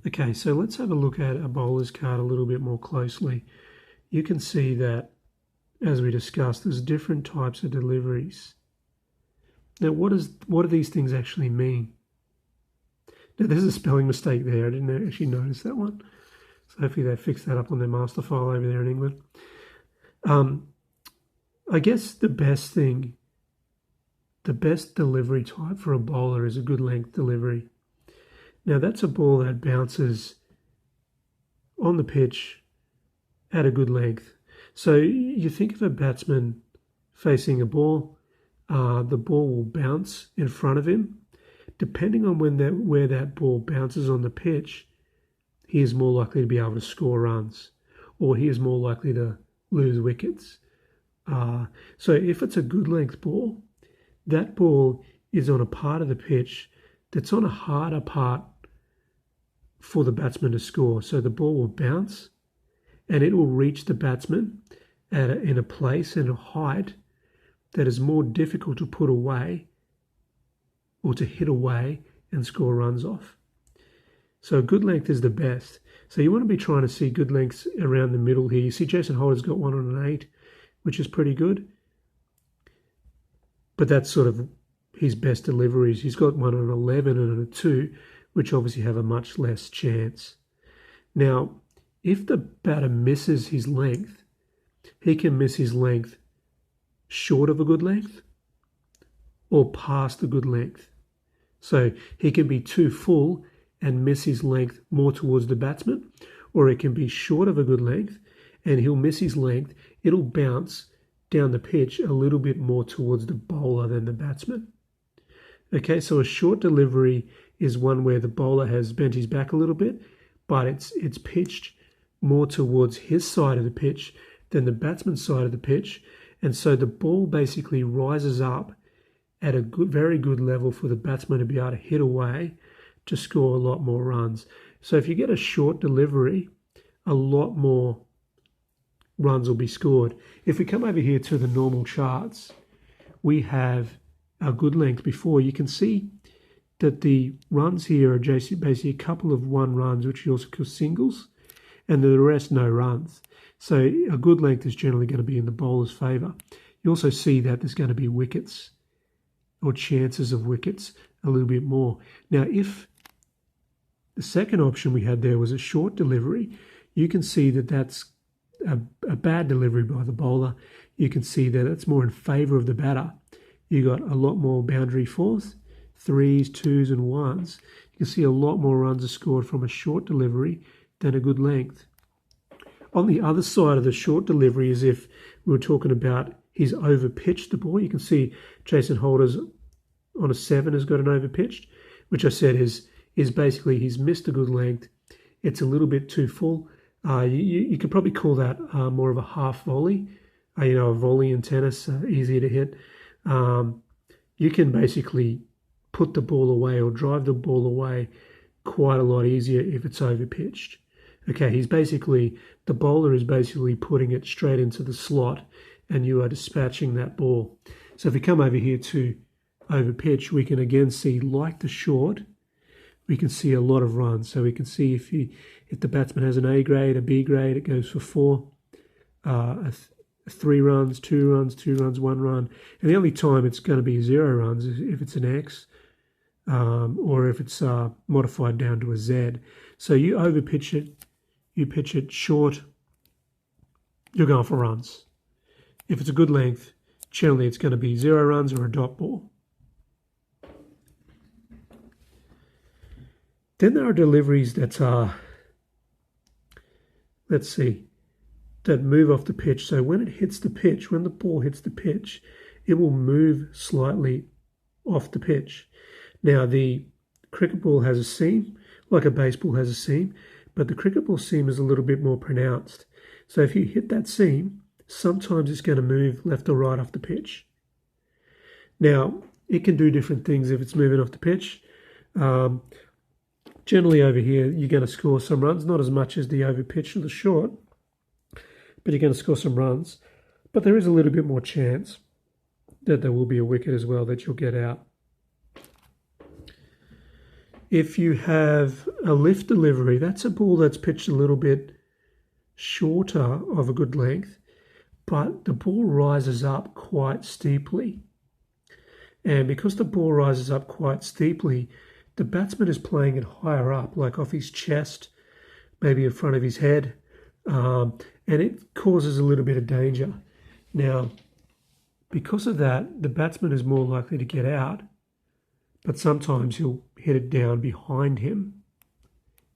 Okay, so let's have a look at a bowler's card a little bit more closely. You can see that, as we discussed, there's different types of deliveries. Now, what do these things actually mean? Now, there's a spelling mistake there. I didn't actually notice that one. So hopefully they fix that up on their master file over there in England. I guess the best delivery type for a bowler is a good length delivery. Now, that's a ball that bounces on the pitch at a good length. So you think of a batsman facing a ball, the ball will bounce in front of him. Depending on where that ball bounces on the pitch, he is more likely to be able to score runs, or he is more likely to lose wickets. So if it's a good length ball, that ball is on a part of the pitch that's on a harder part for the batsman to score. So the ball will bounce and it will reach the batsman in a place and a height that is more difficult to put away or to hit away and score runs off. So good length is the best. So you want to be trying to see good lengths around the middle here. You see Jason Holder's got one on an 8, which is pretty good. But that's sort of his best deliveries. He's got one on an 11 and on a 2, which obviously have a much less chance. Now, if the batter misses his length, he can miss his length short of a good length or past a good length. So he can be too full and miss his length more towards the batsman, or it can be short of a good length and he'll miss his length. It'll bounce down the pitch a little bit more towards the bowler than the batsman. Okay, so a short delivery is one where the bowler has bent his back a little bit, but it's pitched more towards his side of the pitch than the batsman's side of the pitch. And so the ball basically rises up at a very good level for the batsman to be able to hit away to score a lot more runs. So if you get a short delivery, a lot more runs will be scored. If we come over here to the normal charts, we have a good length before. You can see that the runs here are basically a couple of 1 runs, which you also call singles, and the rest no runs. So a good length is generally going to be in the bowler's favour. You also see that there's going to be wickets or chances of wickets a little bit more. Now, if the second option we had there was a short delivery, you can see that that's a bad delivery by the bowler. You can see that it's more in favour of the batter. You got a lot more boundary 4s, 3s, 2s and 1s. You can see a lot more runs are scored from a short delivery than a good length. On the other side of the short delivery, as if we were talking about he's over-pitched the ball. You can see Jason Holder's on a 7 has got an over-pitched, which I said is basically he's missed a good length. It's a little bit too full. You could probably call that more of a half volley. A volley in tennis, easier to hit. You can basically put the ball away or drive the ball away quite a lot easier if it's over-pitched. Okay, the bowler is basically putting it straight into the slot and you are dispatching that ball. So if we come over here to over-pitch, we can again see, like the short, we can see a lot of runs. So we can see if the batsman has an A grade, a B grade, it goes for 4, 3 runs, 2 runs, 2 runs, 1 run. And the only time it's going to be 0 runs is if it's an X or if it's modified down to a Z. So you over-pitch it, you pitch it short, you're going for runs. If it's a good length, generally it's going to be 0 runs or a dot ball. Then there are deliveries that are, that move off the pitch. So when it hits the pitch, when the ball hits the pitch, it will move slightly off the pitch. Now, the cricket ball has a seam, like a baseball has a seam, but the cricket ball seam is a little bit more pronounced. So if you hit that seam, sometimes it's going to move left or right off the pitch. Now, it can do different things if it's moving off the pitch. Generally over here, you're going to score some runs, not as much as the over pitch or the short, but you're going to score some runs. But there is a little bit more chance that there will be a wicket as well that you'll get out. If you have a lift delivery, that's a ball that's pitched a little bit shorter of a good length, but the ball rises up quite steeply. And because the ball rises up quite steeply, the batsman is playing it higher up, like off his chest, maybe in front of his head, and it causes a little bit of danger. Now, because of that, the batsman is more likely to get out, but sometimes he'll hit it down behind him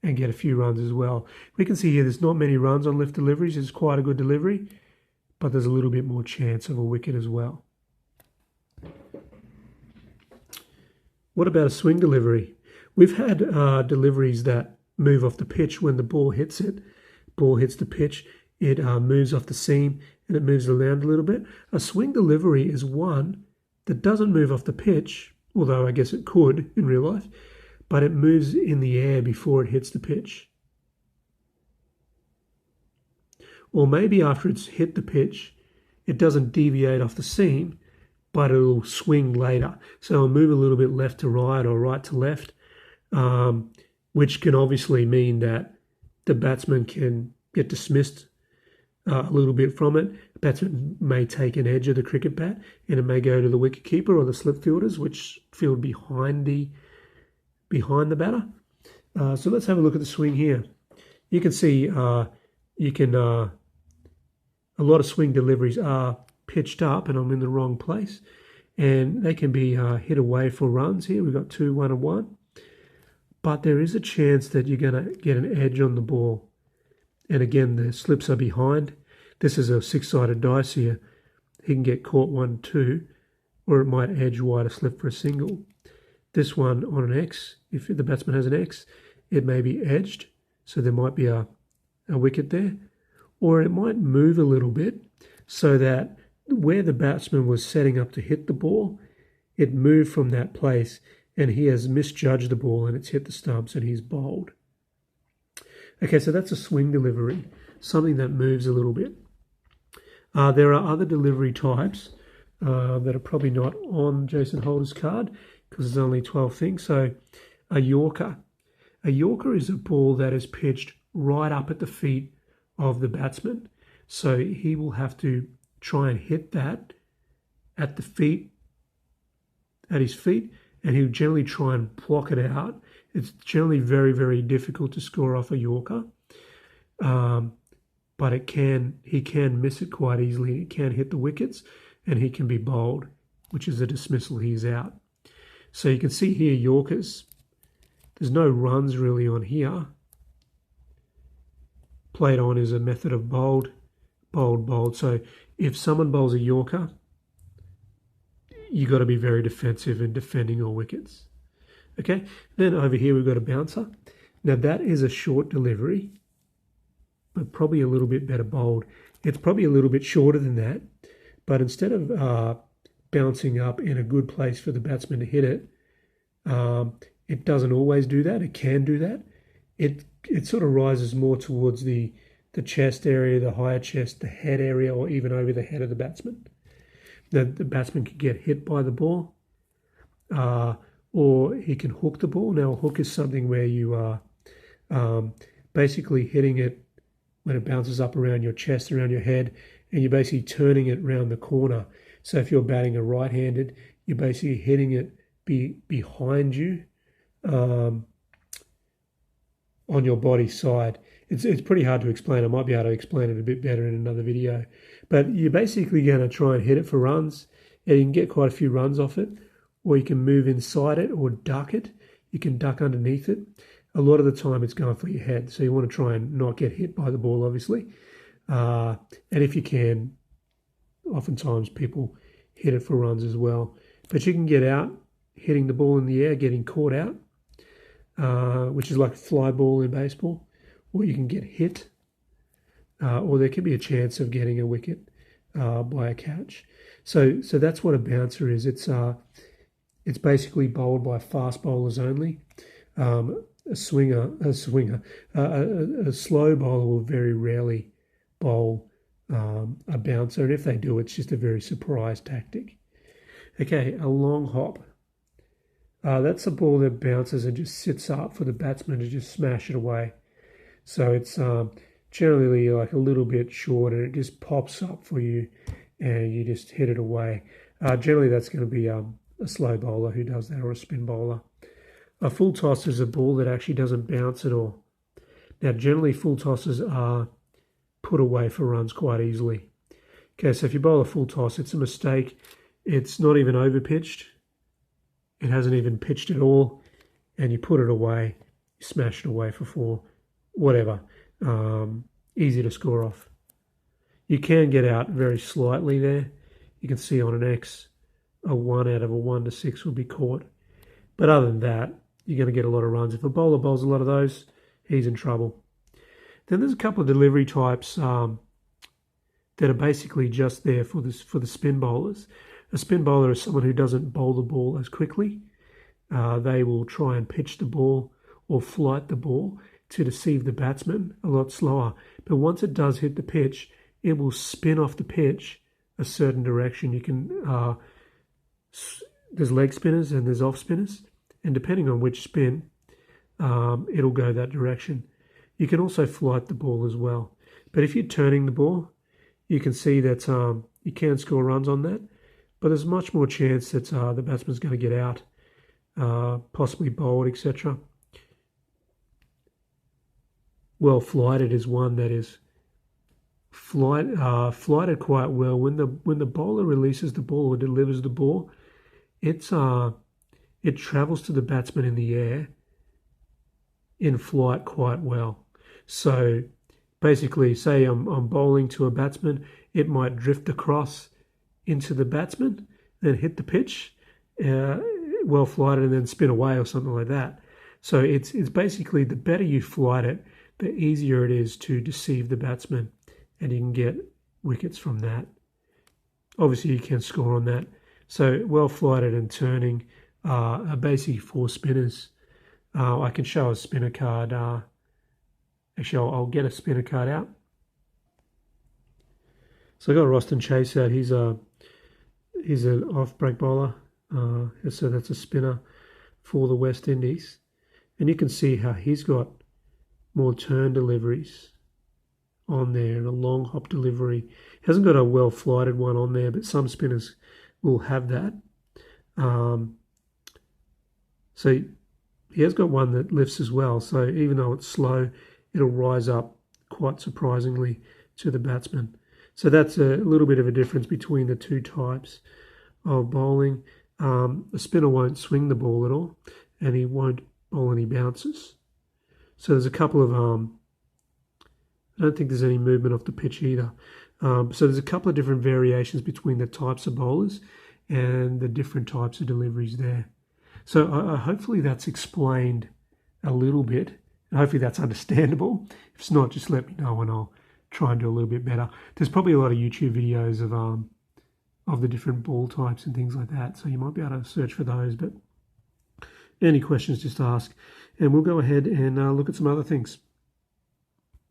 and get a few runs as well. We can see here there's not many runs on lift deliveries. It's quite a good delivery, but there's a little bit more chance of a wicket as well. What about a swing delivery? We've had deliveries that move off the pitch when the ball hits it. Ball hits the pitch, it moves off the seam and it moves around a little bit. A swing delivery is one that doesn't move off the pitch, although I guess it could in real life, but it moves in the air before it hits the pitch. Or maybe after it's hit the pitch, it doesn't deviate off the seam, but it'll swing later. So it'll move a little bit left to right or right to left, which can obviously mean that the batsman can get dismissed a little bit from it. The batsman may take an edge of the cricket bat and it may go to the wicketkeeper or the slip fielders, which field behind the batter. So let's have a look at the swing here. You can see a lot of swing deliveries are pitched up, and I'm in the wrong place, and they can be hit away for runs here. We've got 2, 1 and 1, but there is a chance that you're going to get an edge on the ball. And again, the slips are behind. This is a 6-sided dice here. He can get caught 1, 2, or it might edge wide a slip for a single. This one on an X, if the batsman has an X, it may be edged, so there might be a wicket there. Or it might move a little bit so that where the batsman was setting up to hit the ball, it moved from that place and he has misjudged the ball and it's hit the stumps and he's bowled. Okay, so that's a swing delivery, something that moves a little bit. There are other delivery types that are probably not on Jason Holder's card because there's only 12 things. So a Yorker. A Yorker is a ball that is pitched right up at the feet of the batsman. So he will have to try and hit that at his feet, and he'll generally try and block it out. It's generally very, very difficult to score off a Yorker, but he can miss it quite easily. It can hit the wickets, and he can be bowled, which is a dismissal. He's out. So you can see here Yorkers. There's no runs really on here. Played on is a method of bowled, bowled, bowled. So if someone bowls a Yorker, you've got to be very defensive in defending your wickets. Okay, then over here we've got a bouncer. Now that is a short delivery, but probably a little bit better bowled. It's probably a little bit shorter than that, but instead of bouncing up in a good place for the batsman to hit it, it doesn't always do that. It can do that. It sort of rises more towards the chest area, the higher chest, the head area, or even over the head of the batsman. Now, the batsman can get hit by the ball, or he can hook the ball. Now, a hook is something where you are basically hitting it when it bounces up around your chest, around your head, and you're basically turning it around the corner. So if you're batting a right-handed, you're basically hitting it behind you, on your body side. It's pretty hard to explain. I might be able to explain it a bit better in another video. But you're basically going to try and hit it for runs, and you can get quite a few runs off it, or you can move inside it or duck it. You can duck underneath it. A lot of the time it's going for your head, so you want to try and not get hit by the ball, obviously. And if you can, oftentimes people hit it for runs as well. But you can get out, hitting the ball in the air, getting caught out, which is like a fly ball in baseball, or you can get hit, or there can be a chance of getting a wicket by a catch. So that's what a bouncer is. It's basically bowled by fast bowlers only. A slow bowler will very rarely bowl a bouncer, and if they do, it's just a very surprise tactic. Okay, a long hop. That's a ball that bounces and just sits up for the batsman to just smash it away. So it's generally like a little bit short and it just pops up for you and you just hit it away. Generally that's going to be a slow bowler who does that, or a spin bowler. A full toss is a ball that actually doesn't bounce at all. Now generally full tosses are put away for runs quite easily. Okay, so if you bowl a full toss, it's a mistake. It's not even over pitched. It hasn't even pitched at all. And you put it away, you smash it away for 4, whatever. Easy to score off. You can get out very slightly there. You can see on an X, a 1 out of a 1 to 6 will be caught. But other than that, you're going to get a lot of runs. If a bowler bowls a lot of those, he's in trouble. Then there's a couple of delivery types that are basically just there for the spin bowlers. A spin bowler is someone who doesn't bowl the ball as quickly. They will try and pitch the ball or flight the ball to deceive the batsman a lot slower. But once it does hit the pitch, it will spin off the pitch a certain direction. You can there's leg spinners and there's off spinners, and depending on which spin, it'll go that direction. You can also flight the ball as well. But if you're turning the ball, you can see that you can score runs on that, but there's much more chance that the batsman's going to get out, possibly bowled, etc. Well flighted is one that is flighted quite well. When the bowler releases the ball or delivers the ball, it travels to the batsman in the air in flight quite well. So basically, say I'm bowling to a batsman, it might drift across into the batsman, then hit the pitch, well flighted, and then spin away or something like that. So it's basically, the better you flight it, the easier it is to deceive the batsman, and you can get wickets from that. Obviously, you can score on that. So well flighted and turning are basically 4 spinners. I can show a spinner card. Actually, I'll get a spinner card out. So I got Roston Chase out. He's an off-break bowler. So that's a spinner for the West Indies. And you can see how he's got more turn deliveries on there and a long hop delivery. He hasn't got a well flighted one on there, but some spinners will have that. So he has got one that lifts as well. So even though it's slow, it'll rise up quite surprisingly to the batsman. So that's a little bit of a difference between the two types of bowling. A spinner won't swing the ball at all, and he won't bowl any bounces. So there's a couple of, I don't think there's any movement off the pitch either. So there's a couple of different variations between the types of bowlers and the different types of deliveries there. So hopefully that's explained a little bit. And hopefully that's understandable. If it's not, just let me know and I'll try and do a little bit better. There's probably a lot of YouTube videos of the different ball types and things like that, so you might be able to search for those. But any questions, just ask, and we'll go ahead and look at some other things.